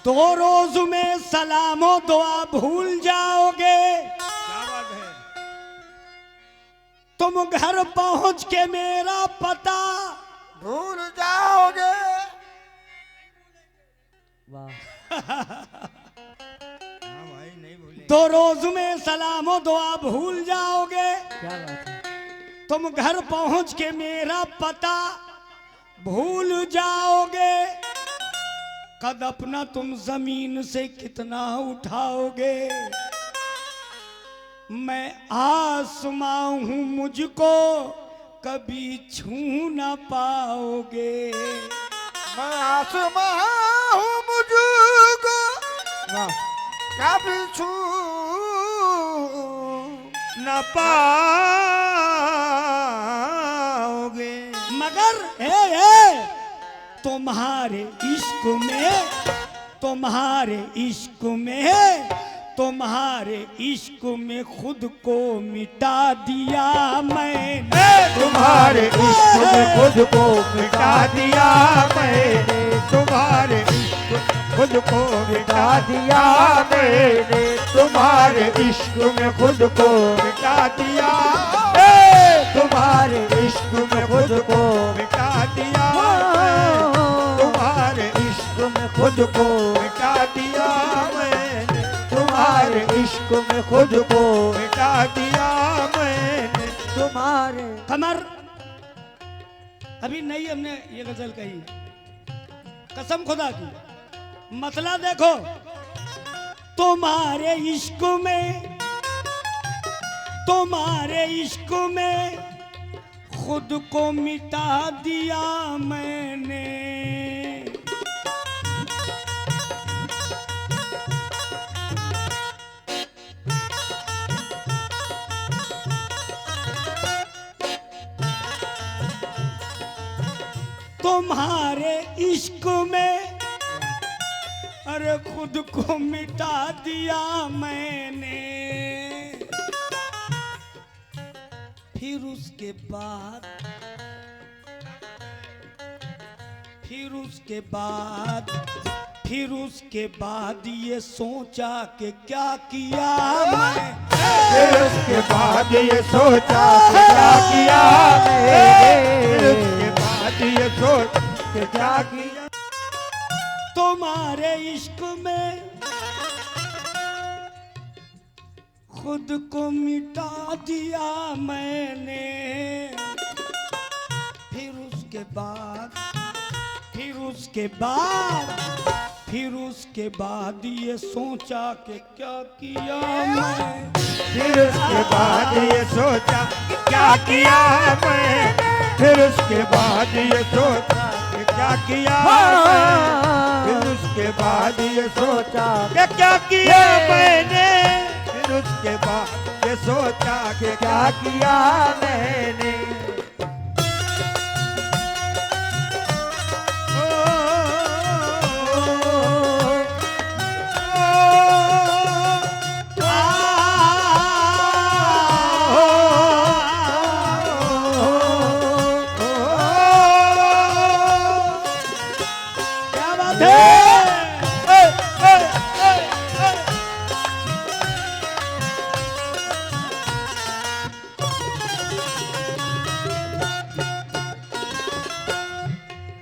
दो रोज में सलामो दुआ भूल जाओगे। क्या बात है। तुम घर पहुंच के मेरा पता भूल जाओगे। वाह हाँ भाई नहीं भूले। दो रोज में सलामो दुआ भूल जाओगे। क्या बात है। तुम घर पहुंच के मेरा पता भूल जाओगे। कद अपना तुम जमीन से कितना उठाओगे। मैं आसमां हूं मुझको कभी छू ना पाओगे। मैं आसमां हूँ मुझको वाह कभी छू न पाओगे। मगर तुम्हारे इश्क में तुम्हारे इश्क में खुद को मिटा दिया मैंने। तुम्हारे इश्क में खुद को मिटा दिया मैंने। तुम्हारे इश्क खुद को मिटा दिया मैंने। तुम्हारे इश्क में खुद को मिटा दिया। तुम्हारे इश्क में खुद को मिटा दिया। तुम्हारे इश्क में खुद को मिटा दिया मैंने। तुम्हारे इश्क में खुद को मिटा दिया मैंने। तुम्हारे कमर अभी नहीं हमने ये गजल कही, कसम खुदा की। मसला देखो, तुम्हारे इश्क में खुद को मिटा दिया मैंने। तुम्हारे इश्क में अरे खुद को मिटा दिया मैंने। फिर उसके बाद ये सोचा कि क्या किया मैं। फिर उसके बाद ये सोचा कि क्या किया मैंने। फिर उसके बाद ये सोच के क्या किया। तुम्हारे इश्क में खुद को मिटा दिया मैंने। फिर उसके बाद ये सोचा कि क्या किया मैं। फिर उसके बाद ये सोचा कि क्या किया मैंने। फिर उसके बाद ये सोचा कि क्या किया मैंने। फिर उसके बाद ये सोचा कि क्या किया मैंने। फिर उसके बाद ये सोचा कि क्या किया मैंने।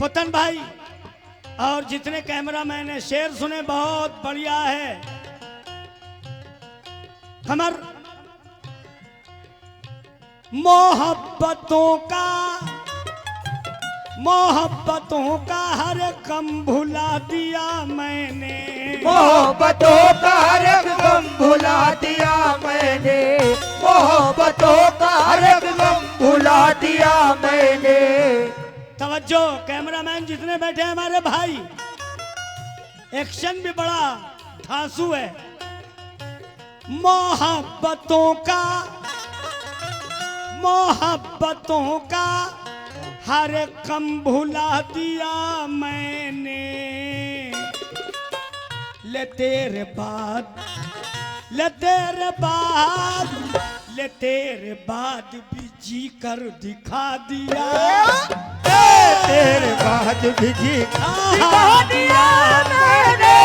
पतन भाई और जितने कैमरामैन हैं, शेर सुने, बहुत बढ़िया है। कमर मोहब्बतों का हर गम भुला दिया मैंने। मोहब्बतों का हर गम भुला दिया मैंने। मोहब्बतों का हर गम भुला दिया मैंने। तवज्जो कैमरामैन जितने बैठे हैं हमारे भाई, एक्शन भी बड़ा धांसू है। मोहब्बतों का हर गम भुला दिया मैंने। ले तेरे बाद भी जी कर दिखा दिया। तेरे बाद भी दिखा दिया मैंने।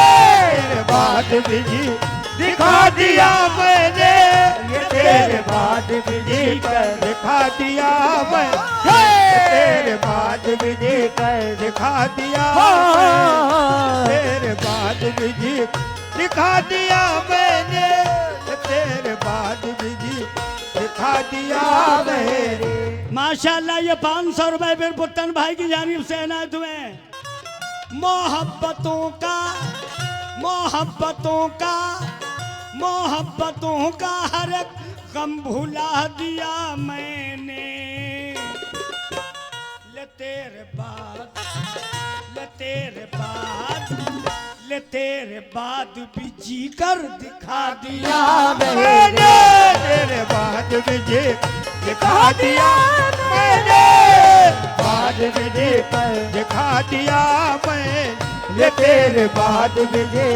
बाद भी जी दिखा दिया मैंने, ये तेरे बाद भी जी कर दिखा दिया मैं, तेरे बाद भी जी कर दिखा दिया, तेरे बाद भी जी दिखा दिया मैंने, तेरे बाद भी जी दिखा दिया मैंने। माशाल्लाह ये 500 रुपए फिर पुत्तन भाई की जानिब से इनायत हुए। मोहब्बतों का मोहब्बतों का मोहब्बतों का हर एक गम भुला दिया मैंने, ले तेरे बाद भी जी कर दिखा दिया मैंने, तेरे बाद भी जी दिखा दिया मैंने, बाद भी जी दिखा दिया मैं, ये तेरे बाद भी जी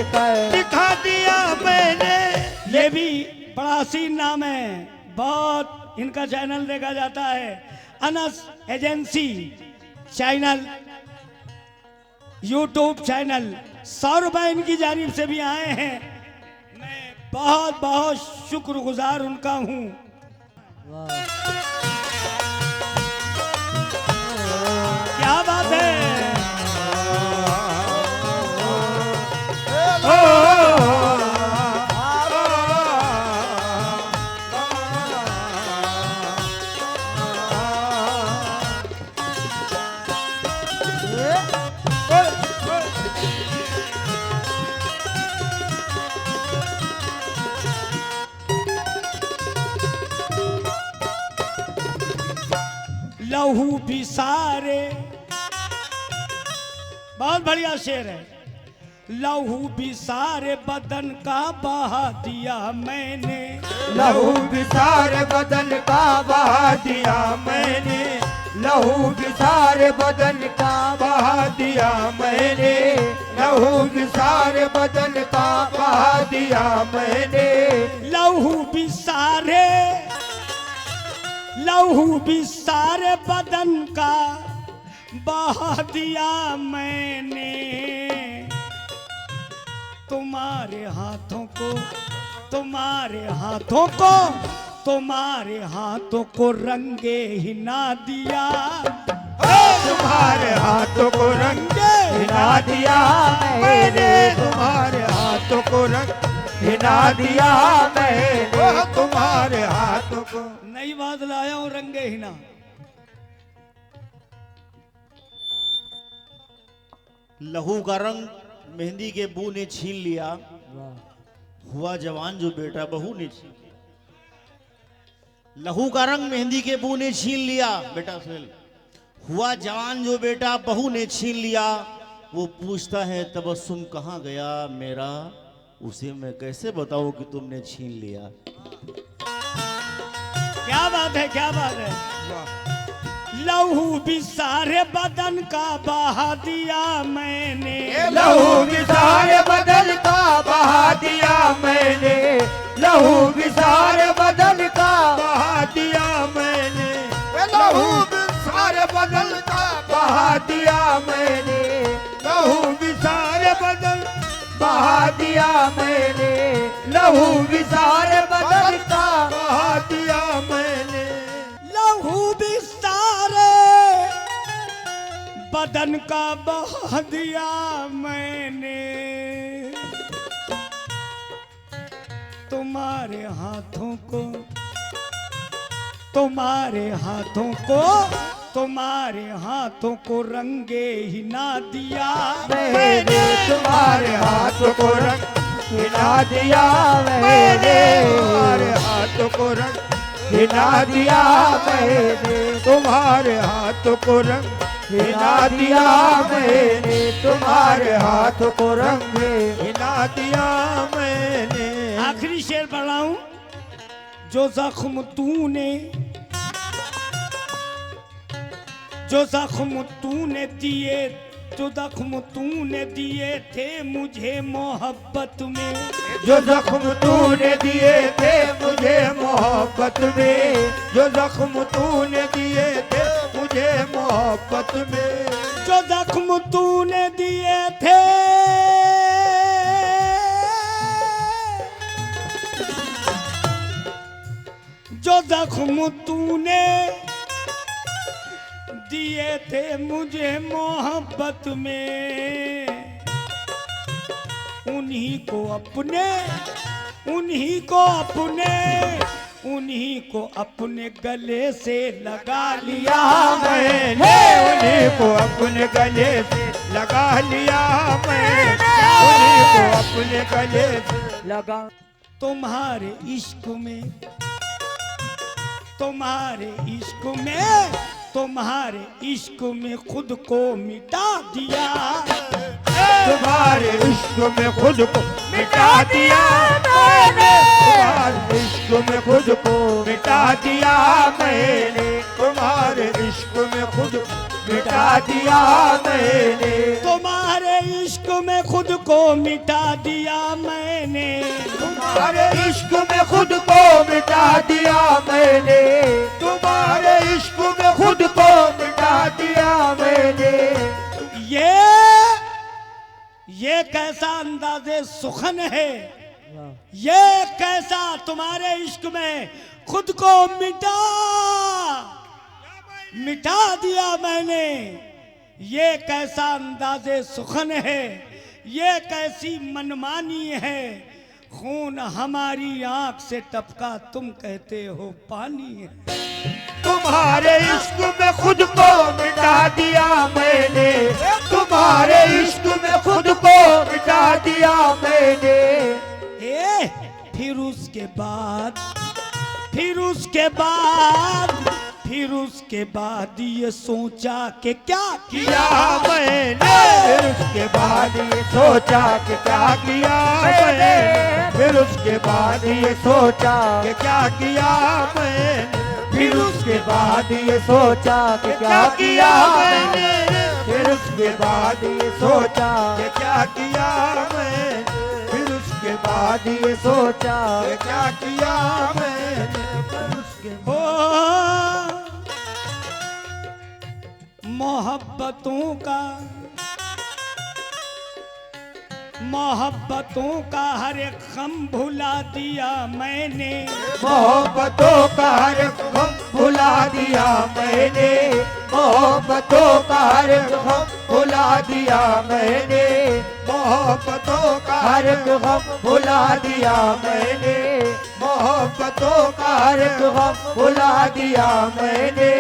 दिखा दिया मैंने। ये भी बड़ा हसीन नाम है, बहुत इनका चैनल देखा जाता है, Anas agency channel, YouTube channel. 100 रुपए इनकी जानिब से भी आए हैं, मैं बहुत बहुत शुक्रगुजार उनका हूँ। वाह क्या बात है। लहू भी सारे, बहुत बढ़िया शेर है। लहू भी सारे बदन का बहा दिया मैंने, लहू भी सारे बदन का बहा दिया मैंने, लहू भी सारे बदन का बहा दिया मैंने, लहू भी सारे बदन का बहा दिया मैंने, लहू भी सारे बदन का बहा दिया मैंने, तुम्हारे हाथों को रंगे ही ना दिया, तुम्हारे हाथों को रंगे हिला दिया मैंने, तुम्हारे हाथों को रंग हिला दिया मैंने, तुम्हारे हाथों को। नई बात लाया हूं, रंगे ही ना। लहू का रंग मेहंदी के बू ने छीन लिया, वाह हुआ जवान जो बेटा बहू ने छीन लिया। लहू का रंग मेहंदी के बू ने छीन लिया, बेटा सुन, हुआ जवान जो बेटा बहू ने छीन लिया। वो पूछता है तबस्सुम कहाँ गया मेरा, उसे मैं कैसे बताऊं कि तुमने छीन लिया। क्या बात है, क्या बात है। लहू भी सारे बदन का बहा दिया मैंने, लहू भी सारे बदन का बहा दिया मैंने, लहू भी सारे बदन का बहा दिया मैंने, लहू भी सारे बदन का बहा दिया मैंने, लहू भी सारे बदन बहा दिया मैंने, लहू भी सारे बदन का बहा दिया मैंने, लहू भी सारे बदन का बहा दिया मैंने, तुम्हारे हाथों को रंगे ही ना दिया मैंने, तुम्हारे हाथों को रंग हिला दिया मैंने, तुम्हारे हाथों को रंग हिला दिया मैंने, तुम्हारे हाथों को रंग हिला दिया मैंने, तुम्हारे हाथों को रंग हिला दिया मैंने। आखिरी शेर पढ़ रहा हूं। जो जख्म तूने दिए थे मुझे मोहब्बत में, जो जख्म तूने दिए थे मुझे मोहब्बत में, जो जख्म तूने दिए थे मुझे मोहब्बत में, जो जख्म तूने दिए थे जो जख्म तूने दिए थे मुझे मोहब्बत में, उन्हीं को अपने गले से लगा लिया मैंने, उन्हीं को अपने गले से लगा लिया मैंने, उन्हीं को अपने गले से लगा। तुम्हारे इश्क में खुद को मिटा दिया, तुम्हारे इश्क में खुद को मिटा दिया मैंने, तुम्हारे इश्क में खुद को मिटा दिया मैंने, तुम्हारे इश्क में खुद को मिटा दिया मैंने, तुम्हारे इश्क में खुद को मिटा दिया मैंने, तुम्हारे इश्क में खुद को मिटा दिया मैंने, तुम्हारे इश्क में खुद को मिटा दिया मैंने। ये कैसा अंदाज़े सुखन है, वाह। ये कैसा तुम्हारे इश्क में खुद को मिटा दिया मैंने, ये कैसा अंदाज़े सुखन है, ये कैसी मनमानी है, खून हमारी आंख से टपका तुम कहते हो पानी है। तुम्हारे इश्क में खुद को मिटा दिया मैंने, तुम्हारे इश्क में खुद को मिटा दिया मैंने। फिर उसके बाद ये सोचा कि क्या किया मैंने, फिर उसके बाद ये सोचा कि क्या किया मैंने, फिर उसके बाद ये सोचा कि क्या किया मैंने, फिर उसके बाद ये सोचा कि क्या किया मैंने, फिर उसके बाद ये सोचा कि क्या किया मैंने, फिर उसके बाद ये सोचा कि क्या किया मैंने, फिर उसके मोहब्बतों का हर एक गम भुला दिया मैंने, मोहब्बतों का हर एक गम भुला दिया मैंने, मोहब्बतों का हर एक गम भुला दिया मैंने, मोहब्बतों का हर एक गम भुला दिया मैंने, मोहब्बतों का हर एक गम भुला दिया मैंने,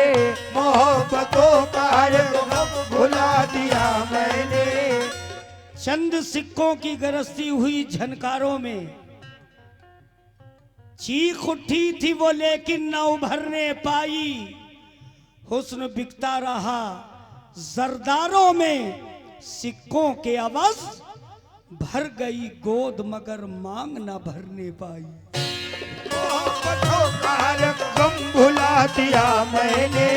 मोहब्बतों का हर एक गम भुला दिया मैंने। चंद सिक्कों की गरजती हुई झनकारों में चीख उठी थी वो, लेकिन न उभरने पाई। हुस्न बिकता रहा जरदारों में, सिक्कों के अवस भर गई गोद मगर मांग न भरने पाई। मोहब्बतों का हर एक गम भुला दिया मैंने,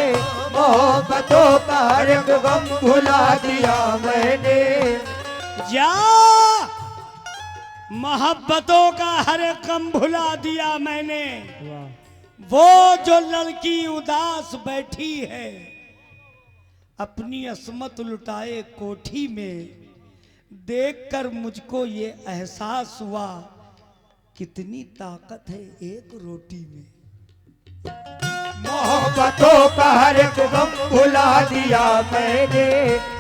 मोहब्बतों का हर एक गम भुला दिया मैंने। जा मोहब्बतों का हर एक गम भुला दिया मैंने, वाह। वो जो लड़की उदास बैठी है अपनी असमत लुटाए कोठी में, देखकर मुझको ये एहसास हुआ कितनी ताकत है एक रोटी में। मोहब्बतों का हर एक गम भुला दिया मैंने,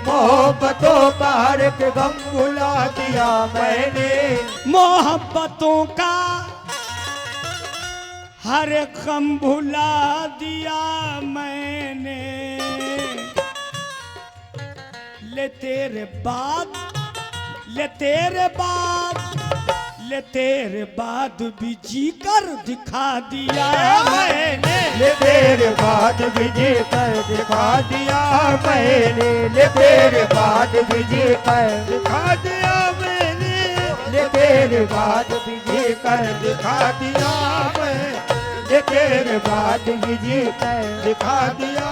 मोहब्बतों का हर एक गम भुला दिया मैंने, मोहब्बतों का हर एक गम भुला दिया मैंने। ले तेरे बाद भी जी कर दिखा दिया मैंने, ले तेरे बाद भी जी कर दिखा दिया मैंने, ले तेरे बाद भी जी कर दिखा दिया मैंने, ले तेरे बाद भी जी कर दिखा दिया मैंने, ले तेरे बाद भी जी कर दिखा दिया